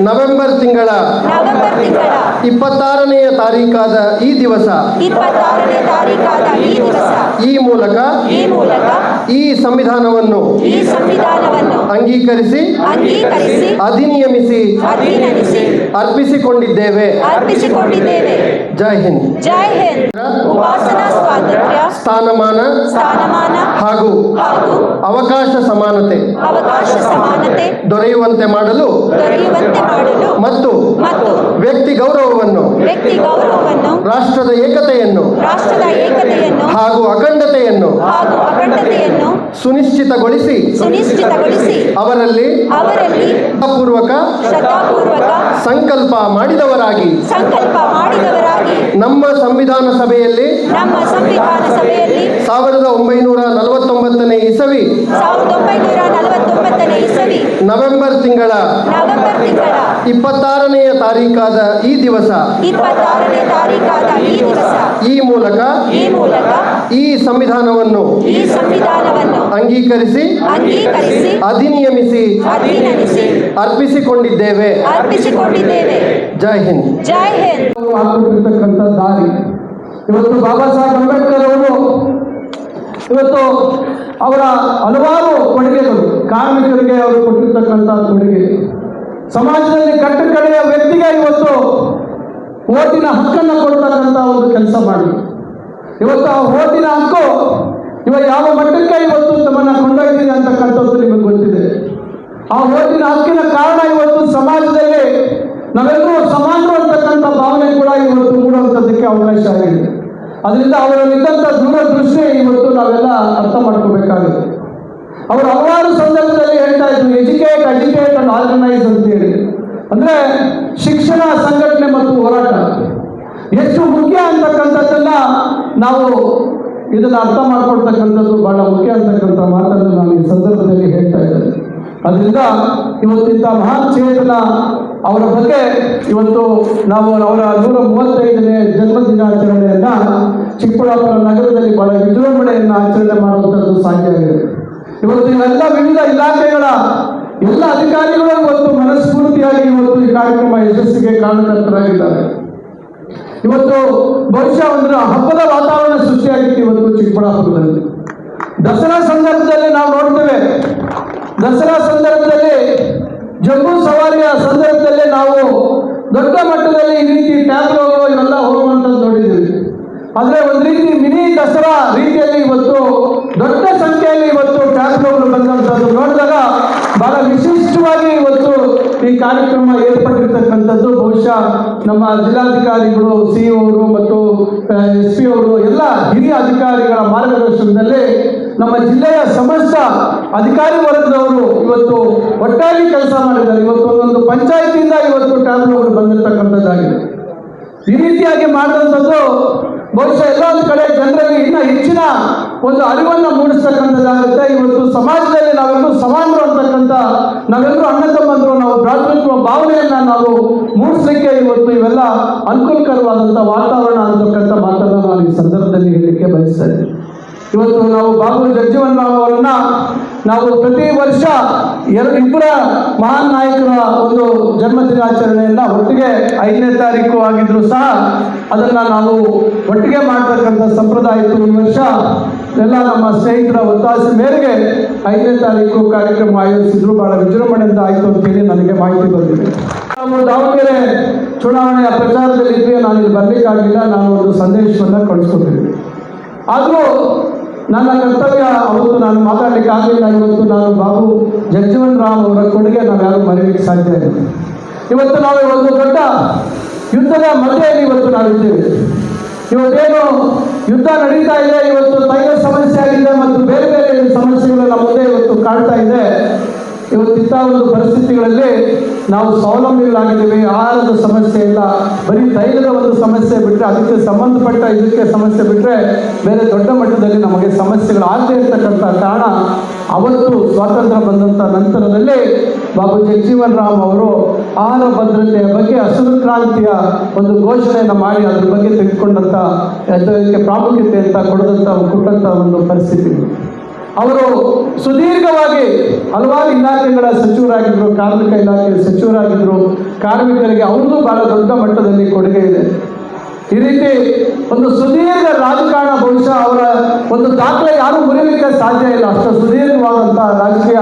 November ತಿಂಗಳ 26ನೇ ತಾರೀಕಾದ ಈ ದಿವಸ ಈ ಮೂಲಕ ಈ ಸಂವಿಧಾನವನ್ನು ಅಂಗೀಕರಿಸಿ ಅಧಿನಿಯಮಿಸಿ ಅರ್ಪಿಸಿಕೊಂಡಿದ್ದೇವೆ. ಜೈ ಹಿಂದ್. ಉಪಾಸನಾ ಸ್ವಾತಂತ್ರ್ಯ, ಸ್ಥಾನಮಾನ ಹಾಗೂ ಅವಕಾಶ ಸಮಾನತೆ ದೊರೆಯುವಂತೆ ಮಾಡಲು ಮತ್ತು ವ್ಯಕ್ತಿ ಗೌರವವನ್ನು ರಾಷ್ಟ್ರದ ಏಕತೆಯನ್ನು ಹಾಗೂ ಅಖಂಡತೆಯನ್ನು ಸುನಿಶ್ಚಿತಗೊಳಿಸಿ ಅವರಲ್ಲಿ ಪೂರ್ವಕ ಸಂಕಲ್ಪ ಮಾಡಿದವರಾಗಿ ನಮ್ಮ ಸಂವಿಧಾನ ಸಭೆಯಲ್ಲಿ 1949ನೇ ಇಸವಿ ನವೆಂಬರ್ ತಿಂಗಳ 26ನೇ ತಾರೀಕಾದ ಈ ದಿವಸ ಈ ಮೂಲಕ ಈ ಸಂವಿಧಾನವನ್ನು ಅಂಗೀಕರಿಸಿ ಅಧಿನಿಯಮಿಸಿ ಅರ್ಪಿಸಿಕೊಂಡಿದ್ದೇವೆ. ಜೈ ಹಿಂದ್. ಹಾಕಿರ್ತಕ್ಕಂಥ ದಾರಿ ಇವತ್ತು ಬಾಬಾ ಸಾಹೇಬ್ ಅಂಬೇಡ್ಕರ್ ಅವರು ಇವತ್ತು ಅವರ ಹಲವಾರು ಕೊಡುಗೆಗಳು, ಕಾರ್ಮಿಕರಿಗೆ ಅವರು ಕೊಟ್ಟಿರ್ತಕ್ಕಂಥ ಕೊಡುಗೆ, ಸಮಾಜದಲ್ಲಿ ಕಟ್ಟಕಡೆಯ ವ್ಯಕ್ತಿಗೆ ಇವತ್ತು ಓಟಿನ ಹಕ್ಕನ್ನು ಕೊಡ್ತಕ್ಕಂಥ ಒಂದು ಕೆಲಸ ಮಾಡಿ ಇವತ್ತು ಆ ಓಟಿನ ಹಕ್ಕು ಯಾವ ಮಟ್ಟಕ್ಕೆ ಇವತ್ತು ತಮ್ಮನ್ನು ಕೊಂಡೊಯ್ದಿದೆ ಅಂತಕ್ಕಂಥದ್ದು ನಿಮಗೆ ಗೊತ್ತಿದೆ. ಆ ಓಟಿನ ಹಕ್ಕಿನ ಕಾರಣ ಇವತ್ತು ಸಮಾಜದಲ್ಲಿ ನಾವೆಲ್ಲರೂ ಸಮಾನರು ಅಂತಕ್ಕಂಥ ಭಾವನೆ ಕೂಡ ಇವತ್ತು ಮೂಡುವಂಥದ್ದಕ್ಕೆ ಅವಕಾಶ ಆಗಿದೆ. ಅದರಿಂದ ಅವರಲ್ಲಿದ್ದಂಥ ದೂರದೃಷ್ಟಿ ಇವತ್ತು ನಾವೆಲ್ಲ ಅರ್ಥ ಮಾಡ್ಕೋಬೇಕಾಗುತ್ತೆ. ಅವರು ಹಲವಾರು ಸಂದರ್ಭದಲ್ಲಿ ಹೇಳ್ತಾ ಇದ್ರು, ಎಜುಕೇಟ್ ಅಂಡ್ ಆರ್ಗನೈಸ್ ಅಂತ ಹೇಳಿ. ಅಂದರೆ ಶಿಕ್ಷಣ, ಸಂಘಟನೆ ಮತ್ತು ಹೋರಾಟ ಎಷ್ಟು ಮುಖ್ಯ ಅಂತಕ್ಕಂಥದ್ದನ್ನ ನಾವು ಇದನ್ನು ಅರ್ಥ ಮಾಡ್ಕೊಳ್ತಕ್ಕಂಥದ್ದು ಬಹಳ ಮುಖ್ಯ ಅಂತಕ್ಕಂಥ ಮಾತನ್ನು ನಾನು ಈ ಸಂದರ್ಭದಲ್ಲಿ ಹೇಳ್ತಾ ಇದ್ದೇನೆ. ಅದರಿಂದ ಇವತ್ತಿಂಥ ಮಹಾನ್ ಚೇತನ ಅವರ ಬಗ್ಗೆ ಇವತ್ತು ನಾವು ಅವರ 135ನೇ ಜನ್ಮ ದಿನಾಚರಣೆಯನ್ನು ಚಿಕ್ಕಬಳ್ಳಾಪುರ ನಗರದಲ್ಲಿ ಬಹಳ ವಿಜೃಂಭಣೆಯನ್ನು ಆಚರಣೆ ಮಾಡುವಂಥದ್ದು ಸಾಧ್ಯ ಆಗಿದೆ. ಇವತ್ತು ಇವೆಲ್ಲ ವಿವಿಧ ಇಲಾಖೆಗಳ ಎಲ್ಲ ಅಧಿಕಾರಿಗಳು ಇವತ್ತು ಮನಸ್ಫೂರ್ತಿಯಾಗಿ ಇವತ್ತು ಈ ಕಾರ್ಯಕ್ರಮ ಯಶಸ್ಸಿಗೆ ಕಾರಣಕರ್ತರಾಗಿದ್ದಾರೆ. ಇವತ್ತು ಬಹುಶಃ ಒಂದು ಹಬ್ಬದ ವಾತಾವರಣ ಸೃಷ್ಟಿಯಾಗಿತ್ತು ಇವತ್ತು ಚಿಕ್ಕಬಳ್ಳಾಪುರದಲ್ಲಿ. ದಸರಾ ಸಂದರ್ಭದಲ್ಲಿ ನಾವು ನೋಡ್ತೇವೆ, ದಸರಾ ಸಂದರ್ಭದಲ್ಲಿ ಜಂಬೂ ಸವಾರಿಯ ಸಂದರ್ಭದಲ್ಲಿ ನಾವು ದೊಡ್ಡ ಮಟ್ಟದಲ್ಲಿ ಈ ರೀತಿ ಟ್ಯಾಬ್ಲೋಗಳು ಇವೆಲ್ಲ ಹೋಗುವಂಥದ್ದು ನೋಡಿದ್ದೀವಿ. ಆದರೆ ಒಂದು ರೀತಿ ಮಿನಿ ದಸರಾ ರೀತಿಯಲ್ಲಿ ಇವತ್ತು ದೊಡ್ಡ ಸಂಖ್ಯೆಯಲ್ಲಿ ಇವತ್ತು ಟ್ಯಾಬ್ಲೋಗಳು ಬಂದಂಥದ್ದು ನೋಡಿದಾಗ ಬಹಳ ವಿಶಿಷ್ಟವಾಗಿ ಇವತ್ತು ಈ ಕಾರ್ಯಕ್ರಮ ಏರ್ಪಟ್ಟಿರ್ತಕ್ಕಂಥದ್ದು ಬಹುಶಃ ನಮ್ಮ ಜಿಲ್ಲಾಧಿಕಾರಿಗಳು, CO ಅವರು ಮತ್ತು SP ಅವರು ಎಲ್ಲ ಹಿರಿಯ ಅಧಿಕಾರಿಗಳ ಮಾರ್ಗದರ್ಶನದಲ್ಲಿ ನಮ್ಮ ಜಿಲ್ಲೆಯ ಸಮಸ್ತ ಅಧಿಕಾರಿ ವರ್ಗದವರು ಇವತ್ತು ಒಟ್ಟಾಗಿ ಕೆಲಸ ಮಾಡಿದ್ದಾರೆ. ಇವತ್ತು ಒಂದೊಂದು ಪಂಚಾಯತಿಯಿಂದ ಇವತ್ತು ಟ್ಯಾಬ್ಲೋಗಳು ಬಂದಿರತಕ್ಕಂಥದ್ದಾಗಿದೆ. ಈ ರೀತಿಯಾಗಿ ಮಾಡಿದಂಥದ್ದು ಬಹುಶಃ ಎಲ್ಲೊಂದು ಕಡೆ ಜನರಲ್ಲಿ ಇನ್ನೂ ಹೆಚ್ಚಿನ ಒಂದು ಅರಿವನ್ನು ಮೂಡಿಸ್ತಕ್ಕಂಥದ್ದಾಗುತ್ತೆ. ಇವತ್ತು ಸಮಾಜದಲ್ಲಿ ನಾವೆಲ್ಲರೂ ಸಮಾನರು ಅಂತಕ್ಕಂಥ, ನಾವೆಲ್ಲರೂ ಅಣ್ಣ ತಮ್ಮಂದರು, ನಾವು ಭ್ರಾತೃತ್ವ ಭಾವನೆಯನ್ನು ನಾವು ಮೂಡಿಸ್ಲಿಕ್ಕೆ ಇವತ್ತು ಇವೆಲ್ಲ ಅನುಕೂಲಕರವಾದಂಥ ವಾತಾವರಣ ಅಂತಕ್ಕಂಥ ಮಾತನ್ನು ನಾನು ಈ ಸಂದರ್ಭದಲ್ಲಿ ಹೇಳಲಿಕ್ಕೆ ಬಯಸ್ತಾ ಇದ್ದೀನಿ. ಇವತ್ತು ನಾವು ಬಾಬು ಜಗಜೀವನ್ ರಾಮ್ ಅವರನ್ನ ನಾವು ಪ್ರತಿ ವರ್ಷ ಇಬ್ಬರ ಮಹಾನ್ ನಾಯಕರ ಒಂದು ಜನ್ಮ ದಿನಾಚರಣೆಯನ್ನು ಒಟ್ಟಿಗೆ 5ನೇ ತಾರೀಕು ಆಗಿದ್ರು ಸಹ ಅದನ್ನು ನಾವು ಒಟ್ಟಿಗೆ ಮಾಡ್ತಕ್ಕಂಥ ಸಂಪ್ರದಾಯ ಇತ್ತು. ಈ ವರ್ಷ ಎಲ್ಲ ನಮ್ಮ ಸ್ನೇಹಿತರ ಒತ್ತಾಸೆ ಮೇರೆಗೆ 5ನೇ ತಾರೀಕು ಕಾರ್ಯಕ್ರಮ ಆಯೋಜಿಸಿದ್ರು. ಬಹಳ ವಿಜೃಂಭಣೆಯಿಂದ ಆಯಿತು ಅಂತೇಳಿ ನನಗೆ ಮಾಹಿತಿ ಬಂದಿದೆ. ನಾವು ದಾವಣಗೆರೆ ಚುನಾವಣೆಯ ಪ್ರಚಾರದಲ್ಲಿ ಇದ್ವಿ, ನಾನು ಇಲ್ಲಿ ಬರಲಿಕ್ಕಾಗಲಿಲ್ಲ. ನಾನು ಒಂದು ಸಂದೇಶವನ್ನು ಕಳಿಸ್ಕೊಟ್ಟಿದ್ದೆ. ಆದರೂ ನನ್ನ ಕರ್ತವ್ಯ ಅವತ್ತು ನಾನು ಮಾತಾಡಲಿಕ್ಕೆ ಆಗಲಿಲ್ಲ. ಇವತ್ತು ನಾನು ಬಾಬು ಜಗಜೀವನ್ ರಾಮ್ ಅವರ ಕೊಡುಗೆ ನಾವು ಯಾರು ಮರೆಯಲಿಕ್ಕೆ ಸಾಧ್ಯ ಇಲ್ಲ. ಇವತ್ತು ನಾವು ಒಂದು ದೊಡ್ಡ ಯುದ್ಧದ ಮಧ್ಯೆಯಲ್ಲಿ ಇವತ್ತು ನಾವಿದ್ದೇವೆ. ಇವತ್ತೇನು ಯುದ್ಧ ನಡೀತಾ ಇದೆ, ಇವತ್ತು ತೈಲ ಸಮಸ್ಯೆ ಆಗಿದೆ ಮತ್ತು ಬೇರೆ ಬೇರೆ ಸಮಸ್ಯೆಗಳು ನಮ್ಮ ಮುಂದೆ ಇವತ್ತು ಕಾಡ್ತಾ ಇದೆ. ಇವತ್ತಿಂಥ ಒಂದು ಪರಿಸ್ಥಿತಿಗಳಲ್ಲಿ ನಾವು ಸ್ವಾವಲಂಬಿಗಳಾಗಿದ್ದೇವೆ. ಆಹಾರದ ಸಮಸ್ಯೆ ಇಲ್ಲ, ಬರೀ ತೈಲದ ಒಂದು ಸಮಸ್ಯೆ ಬಿಟ್ಟರೆ, ಅದಕ್ಕೆ ಸಂಬಂಧಪಟ್ಟ ಇದಕ್ಕೆ ಸಮಸ್ಯೆ ಬಿಟ್ಟರೆ ಬೇರೆ ದೊಡ್ಡ ಮಟ್ಟದಲ್ಲಿ ನಮಗೆ ಸಮಸ್ಯೆಗಳು ಆಗದೇ ಇರ್ತಕ್ಕಂಥ ಕಾರಣ ಅವತ್ತು ಸ್ವಾತಂತ್ರ್ಯ ಬಂದಂಥ ನಂತರದಲ್ಲಿ ಬಾಬು ಜಗಜೀವನ್ ರಾಮ್ ಅವರು ಆಹಾರ ಭದ್ರತೆಯ ಬಗ್ಗೆ ಹಸಿರು ಕ್ರಾಂತಿಯ ಒಂದು ಘೋಷಣೆಯನ್ನು ಮಾಡಿ ಅದ್ರ ಬಗ್ಗೆ ತೆಗೆದುಕೊಂಡಂಥ ಅದಕ್ಕೆ ಪ್ರಾಮುಖ್ಯತೆ ಅಂತ ಕೊಟ್ಟಂಥ ಒಂದು ಪರಿಸ್ಥಿತಿ. ಅವರು ಸುದೀರ್ಘವಾಗಿ ಹಲವಾರು ಇಲಾಖೆಗಳ ಸಚಿವರಾಗಿದ್ದರು, ಕಾರ್ಮಿಕ ಇಲಾಖೆ ಸಚಿವರಾಗಿದ್ದರು. ಕಾರ್ಮಿಕರಿಗೆ ಅವ್ರದ್ದು ಬಹಳ ದೊಡ್ಡ ಮಟ್ಟದಲ್ಲಿ ಕೊಡುಗೆ ಇದೆ. ಈ ರೀತಿ ಒಂದು ಸುದೀರ್ಘ ರಾಜಕಾರಣ, ಬಹುಶಃ ಅವರ ಒಂದು ದಾಖಲೆ ಯಾರು ಮುರಿಲಿಕ್ಕೆ ಸಾಧ್ಯ ಇಲ್ಲ. ಅಷ್ಟು ಸುದೀರ್ಘವಾದಂಥ ರಾಜಕೀಯ,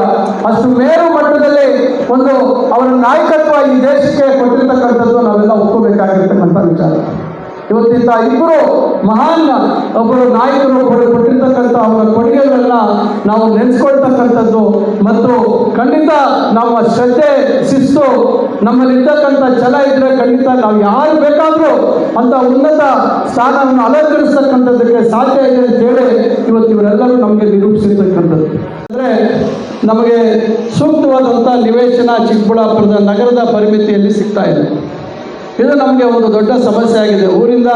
ಅಷ್ಟು ಮೇರು ಮಟ್ಟದಲ್ಲಿ ಒಂದು ಅವರ ನಾಯಕತ್ವ ಈ ದೇಶಕ್ಕೆ ಕೊಟ್ಟಿರ್ತಕ್ಕಂಥದ್ದು ನಾವೆಲ್ಲ ಒಪ್ಕೋಬೇಕಾಗಿರ್ತಕ್ಕಂಥ ವಿಚಾರ. ಇವತ್ತಿಂದ ಇಬ್ಬರು ಮಹಾನ್ ಒಬ್ಬರು ನಾಯಕರು ಕೊಟ್ಟಿರ್ತಕ್ಕಂಥ ಅವರ ಕೊಡುಗೆಗಳನ್ನ ನಾವು ನೆನೆಸ್ಕೊಳ್ತಕ್ಕಂಥದ್ದು ಮತ್ತು ಖಂಡಿತ ನಾವು ಶ್ರದ್ಧೆ, ಶಿಸ್ತು ನಮ್ಮಲ್ಲಿರ್ತಕ್ಕಂಥ ಛಲ ಇದ್ರೆ ಖಂಡಿತ ನಾವು ಯಾರು ಬೇಕಾದರೂ ಅಂತ ಉನ್ನತ ಸ್ಥಾನವನ್ನು ಅಲಂಕರಿಸ್ತಕ್ಕಂಥದ್ದಕ್ಕೆ ಸಾಧ್ಯ ಇದೆ ಅಂತೇಳಿ ಇವತ್ತು ಇವರೆಲ್ಲರೂ ನಮಗೆ ನಿರೂಪಿಸಿರ್ತಕ್ಕಂಥದ್ದು. ಅಂದರೆ ನಮಗೆ ಸೂಕ್ತವಾದಂಥ ನಿವೇಶನ ಚಿಕ್ಕಬಳ್ಳಾಪುರದ ನಗರದ ಪರಿಮಿತಿಯಲ್ಲಿ ಸಿಗ್ತಾ ಇದೆ. ಇದು ನಮಗೆ ಒಂದು ದೊಡ್ಡ ಸಮಸ್ಯೆ ಆಗಿದೆ. ಊರಿಂದ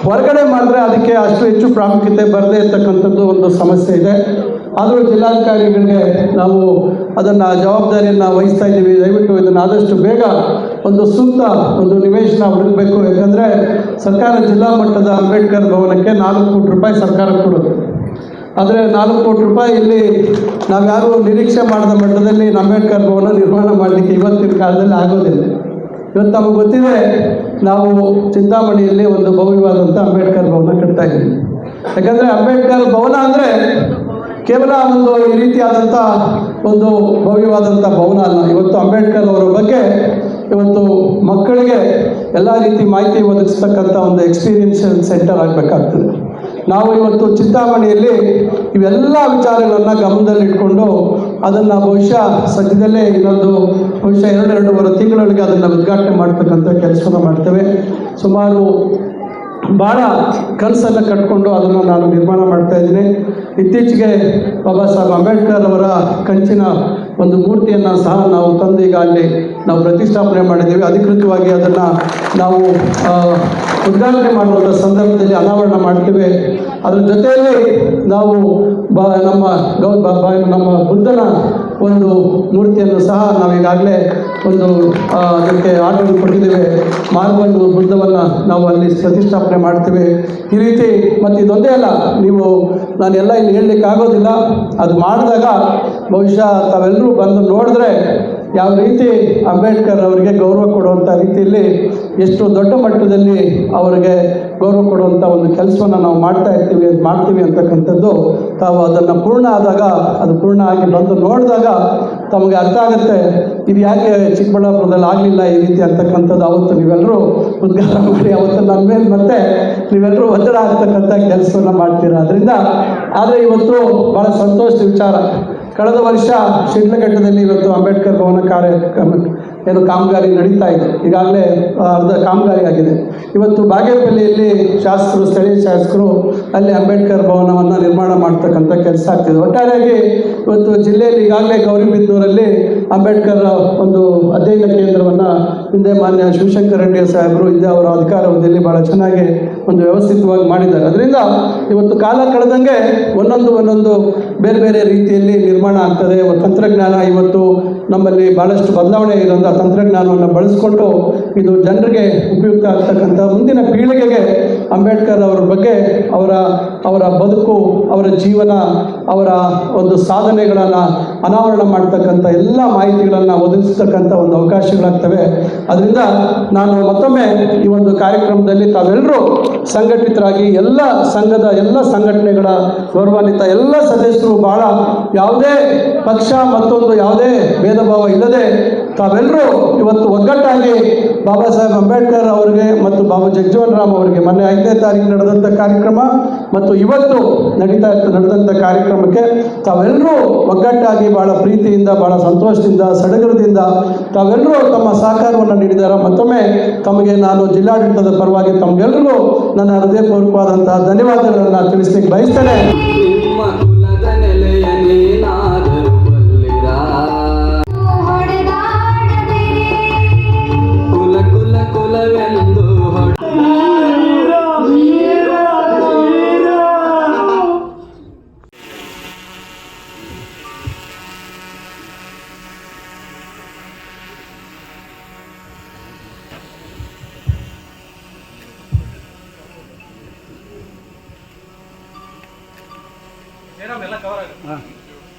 ಹೊರಗಡೆ ಮಾಡಿದ್ರೆ ಅದಕ್ಕೆ ಅಷ್ಟು ಹೆಚ್ಚು ಪ್ರಾಮುಖ್ಯತೆ ಬರದೇ ಇರತಕ್ಕಂಥದ್ದು ಒಂದು ಸಮಸ್ಯೆ ಇದೆ. ಆದರೂ ಜಿಲ್ಲಾಧಿಕಾರಿಗಳಿಗೆ ನಾವು ಅದನ್ನು ಜವಾಬ್ದಾರಿಯನ್ನು ವಹಿಸ್ತಾ ಇದ್ದೀವಿ. ದಯವಿಟ್ಟು ಇದನ್ನು ಆದಷ್ಟು ಬೇಗ ಒಂದು ಸೂಕ್ತ ಒಂದು ನಿವೇಶನ ಹುಡುಕಬೇಕು. ಯಾಕಂದರೆ ಸರ್ಕಾರ ಜಿಲ್ಲಾ ಮಟ್ಟದ ಅಂಬೇಡ್ಕರ್ ಭವನಕ್ಕೆ 4 ಕೋಟಿ ರೂಪಾಯಿ ಸರ್ಕಾರ ಕೊಡೋದು. ಆದರೆ 4 ಕೋಟಿ ರೂಪಾಯಿ ಇಲ್ಲಿ ನಾವ್ಯಾರು ನಿರೀಕ್ಷೆ ಮಾಡಿದ ಮಟ್ಟದಲ್ಲಿ ಅಂಬೇಡ್ಕರ್ ಭವನ ನಿರ್ಮಾಣ ಮಾಡಲಿಕ್ಕೆ ಇವತ್ತಿನ ಕಾಲದಲ್ಲಿ ಆಗೋದಿಲ್ಲ. ಇವತ್ತು ನಮಗೆ ಗೊತ್ತಿದೆ, ನಾವು ಚಿಂತಾಮಣಿಯಲ್ಲಿ ಒಂದು ಭವ್ಯವಾದಂಥ ಅಂಬೇಡ್ಕರ್ ಭವನ ಕಟ್ತಾ ಇದ್ದೀವಿ. ಯಾಕಂದರೆ ಅಂಬೇಡ್ಕರ್ ಭವನ ಅಂದರೆ ಕೇವಲ ಒಂದು ಈ ರೀತಿಯಾದಂಥ ಒಂದು ಭವ್ಯವಾದಂಥ ಭವನ ಅಲ್ಲ. ಇವತ್ತು ಅಂಬೇಡ್ಕರ್ ಅವರ ಬಗ್ಗೆ ಇವತ್ತು ಮಕ್ಕಳಿಗೆ ಎಲ್ಲ ರೀತಿ ಮಾಹಿತಿ ಒದಗಿಸ್ತಕ್ಕಂಥ ಒಂದು ಎಕ್ಸ್ಪೀರಿಯನ್ಷಿಯಲ್ ಸೆಂಟರ್ ಆಗಬೇಕಾಗ್ತದೆ. ನಾವು ಇವತ್ತು ಚಿಂತಾಮಣಿಯಲ್ಲಿ ಇವೆಲ್ಲ ವಿಚಾರಗಳನ್ನು ಗಮನದಲ್ಲಿಟ್ಕೊಂಡು ಅದನ್ನು ಬಹುಶಃ ಸದ್ಯದಲ್ಲೇ ಬಹುಶಃ 2-2.5 ತಿಂಗಳೊಳಗೆ ಅದನ್ನು ಉದ್ಘಾಟನೆ ಮಾಡ್ತಕ್ಕಂಥ ಕೆಲಸವನ್ನು ಮಾಡ್ತೇವೆ. ಸುಮಾರು ಭಾಳ ಕನಸನ್ನು ಕಟ್ಕೊಂಡು ಅದನ್ನು ನಾನು ನಿರ್ಮಾಣ ಮಾಡ್ತಾ ಇದ್ದೀನಿ. ಇತ್ತೀಚೆಗೆ ಬಾಬಾ ಸಾಹೇಬ್ ಅಂಬೇಡ್ಕರ್ ಅವರ ಕಂಚಿನ ಒಂದು ಮೂರ್ತಿಯನ್ನು ಸಹ ನಾವು ತಂದು ಈಗ ಅಲ್ಲಿ ನಾವು ಪ್ರತಿಷ್ಠಾಪನೆ ಮಾಡಿದ್ದೀವಿ. ಅಧಿಕೃತವಾಗಿ ಅದನ್ನು ನಾವು ಉದ್ಘಾಟನೆ ಮಾಡುವಂಥ ಸಂದರ್ಭದಲ್ಲಿ ಅನಾವರಣ ಮಾಡ್ತೀವಿ. ಅದ್ರ ಜೊತೆಯಲ್ಲಿ ನಾವು ನಮ್ಮ ಬುದ್ಧನ ಒಂದು ಮೂರ್ತಿಯನ್ನು ಸಹ ನಾವೀಗಾಗಲೇ ಅದಕ್ಕೆ ಆರ್ಡರ್ ಕೊಟ್ಟಿದ್ದೇವೆ. ಮಾರ್ಬಲ್ ಬುದ್ಧವನ್ನು ನಾವು ಅಲ್ಲಿ ಪ್ರತಿಷ್ಠಾಪನೆ ಮಾಡ್ತೀವಿ. ಈ ರೀತಿ ಮತ್ತು ಇದೊಂದೇ ಅಲ್ಲ, ನಾನೆಲ್ಲ ಇಲ್ಲಿ ಹೇಳಲಿಕ್ಕೆ ಆಗೋದಿಲ್ಲ. ಅದು ಮಾಡಿದಾಗ ಬಹುಶಃ ತಾವೆಲ್ಲರೂ ಬಂದು ನೋಡಿದ್ರೆ ಯಾವ ರೀತಿ ಅಂಬೇಡ್ಕರ್ ಅವರಿಗೆ ಗೌರವ ಕೊಡುವಂಥ ರೀತಿಯಲ್ಲಿ ಎಷ್ಟು ದೊಡ್ಡ ಮಟ್ಟದಲ್ಲಿ ಅವರಿಗೆ ಗೌರವ ಕೊಡುವಂಥ ಒಂದು ಕೆಲಸವನ್ನು ನಾವು ಮಾಡ್ತೀವಿ ಅಂತಕ್ಕಂಥದ್ದು ತಾವು ಅದನ್ನು ಪೂರ್ಣ ಆದಾಗ, ಅದು ಪೂರ್ಣ ಆಗಿ ಬಂದು ನೋಡಿದಾಗ ತಮಗೆ ಅರ್ಥ ಆಗುತ್ತೆ ಇದು ಯಾಕೆ ಚಿಕ್ಕಬಳ್ಳಾಪುರದಲ್ಲಿ ಆಗಲಿಲ್ಲ ಈ ರೀತಿ ಅಂತಕ್ಕಂಥದ್ದು. ಅವತ್ತು ನೀವೆಲ್ಲರೂ ಉದ್ಘಾಟನೆ ಮಾಡಿ ಅವತ್ತು ನನ್ನ ಮೇಲೆ ಮತ್ತೆ ನೀವೆಲ್ಲರೂ ಒತ್ತಡ ಆಗ್ತಕ್ಕಂಥ ಕೆಲಸವನ್ನು ಮಾಡ್ತೀರಾ. ಅದರಿಂದ ಆದರೆ ಇವತ್ತು ಭಾಳ ಸಂತೋಷದ ವಿಚಾರ, ಕಳೆದ ವರ್ಷ ಶಿಡ್ಲಘಟ್ಟದಲ್ಲಿ ಇವತ್ತು ಅಂಬೇಡ್ಕರ್ ಭವನ ಕಾಮಗಾರಿ ನಡೀತಾ ಇದೆ. ಈಗಾಗಲೇ ಅರ್ಧ ಕಾಮಗಾರಿ ಆಗಿದೆ. ಇವತ್ತು ಬಾಗೇಪಲ್ಲಿಯಲ್ಲಿ ಸ್ಥಳೀಯ ಶಾಸಕರು ಅಲ್ಲಿ ಅಂಬೇಡ್ಕರ್ ಭವನವನ್ನು ನಿರ್ಮಾಣ ಮಾಡ್ತಕ್ಕಂಥ ಕೆಲಸ ಆಗ್ತಿದೆ. ಒಟ್ಟಾರೆಯಾಗಿ ಇವತ್ತು ಜಿಲ್ಲೆಯಲ್ಲಿ ಈಗಾಗಲೇ ಗೌರಿಬಿದನೂರಲ್ಲಿ ಅಂಬೇಡ್ಕರ್ ಒಂದು ಅಧ್ಯಯನ ಕೇಂದ್ರವನ್ನು ಹಿಂದೆ ಮಾನ್ಯ ಶಿವಶಂಕರ ರೆಡ್ಡಿ ಸಾಹೇಬರು ಹಿಂದೆ ಅವರ ಅಧಿಕಾರಾವಧಿಯಲ್ಲಿ ಭಾಳ ಚೆನ್ನಾಗಿ ಒಂದು ವ್ಯವಸ್ಥಿತವಾಗಿ ಮಾಡಿದ್ದಾರೆ. ಅದರಿಂದ ಇವತ್ತು ಕಾಲ ಕಳೆದಂಗೆ ಒಂದೊಂದು ಬೇರೆ ಬೇರೆ ರೀತಿಯಲ್ಲಿ ನಿರ್ಮಾಣ ಆಗ್ತದೆ. ತಂತ್ರಜ್ಞಾನ ಇವತ್ತು ನಮ್ಮಲ್ಲಿ ಭಾಳಷ್ಟು ಬದಲಾವಣೆ ಇರೋಂಥ ತಂತ್ರಜ್ಞಾನವನ್ನು ಬಳಸ್ಕೊಂಡು ಇದು ಜನರಿಗೆ ಉಪಯುಕ್ತ ಆಗ್ತಕ್ಕಂಥ ಮುಂದಿನ ಪೀಳಿಗೆಗೆ ಅಂಬೇಡ್ಕರ್ ಅವರ ಬಗ್ಗೆ ಅವರ ಬದುಕು, ಅವರ ಜೀವನ, ಅವರ ಒಂದು ಸಾಧನೆಗಳನ್ನು ಅನಾವರಣ ಮಾಡ್ತಕ್ಕಂಥ ಎಲ್ಲ ಮಾಹಿತಿಗಳನ್ನು ಒದಗಿಸ್ತಕ್ಕಂಥ ಒಂದು ಅವಕಾಶಗಳಾಗ್ತವೆ. ಅದರಿಂದ ನಾನು ಮತ್ತೊಮ್ಮೆ ಈ ಒಂದು ಕಾರ್ಯಕ್ರಮದಲ್ಲಿ ತಾವೆಲ್ಲರೂ ಸಂಘಟಿತರಾಗಿ ಎಲ್ಲ ಸಂಘದ ಎಲ್ಲ ಸಂಘಟನೆಗಳ ಗೌರವಾನ್ವಿತ ಎಲ್ಲ ಸದಸ್ಯರು ಭಾಳ ಯಾವುದೇ ಪಕ್ಷ ಮತ್ತೊಂದು ಯಾವುದೇ ಭೇದ ಭಾವ ಇಲ್ಲದೆ ತಾವೆಲ್ಲರೂ ಇವತ್ತು ಒಗ್ಗಟ್ಟಾಗಿ ಬಾಬಾ ಸಾಹೇಬ್ ಅಂಬೇಡ್ಕರ್ ಅವರಿಗೆ ಮತ್ತು ಬಾಬಾ ಜಗಜೀವನ್ ರಾಮ್ ಅವರಿಗೆ ಮೊನ್ನೆ 5ನೇ ತಾರೀಕು ನಡೆದಂಥ ಕಾರ್ಯಕ್ರಮ ಮತ್ತು ಇವತ್ತು ನಡೆದಂಥ ಕಾರ್ಯಕ್ರಮಕ್ಕೆ ತಾವೆಲ್ಲರೂ ಒಗ್ಗಟ್ಟಾಗಿ ಭಾಳ ಪ್ರೀತಿಯಿಂದ, ಭಾಳ ಸಂತೋಷದಿಂದ, ಸಡಗರದಿಂದ ತಾವೆಲ್ಲರೂ ತಮ್ಮ ಸಹಕಾರವನ್ನು ನೀಡಿದ್ದಾರೆ. ಮತ್ತೊಮ್ಮೆ ತಮಗೆ ನಾನು ಜಿಲ್ಲಾಡಳಿತದ ಪರವಾಗಿ ತಮಗೆಲ್ಲರಿಗೂ ನನ್ನ ಹೃದಯಪೂರ್ವಕವಾದಂತಹ ಧನ್ಯವಾದಗಳನ್ನು ತಿಳಿಸ್ಲಿಕ್ಕೆ ಬಯಸ್ತೇನೆ. ಜಯರಾಮ್ ಎಲ್ಲ ಕವರ್ ಆಗುತ್ತೆ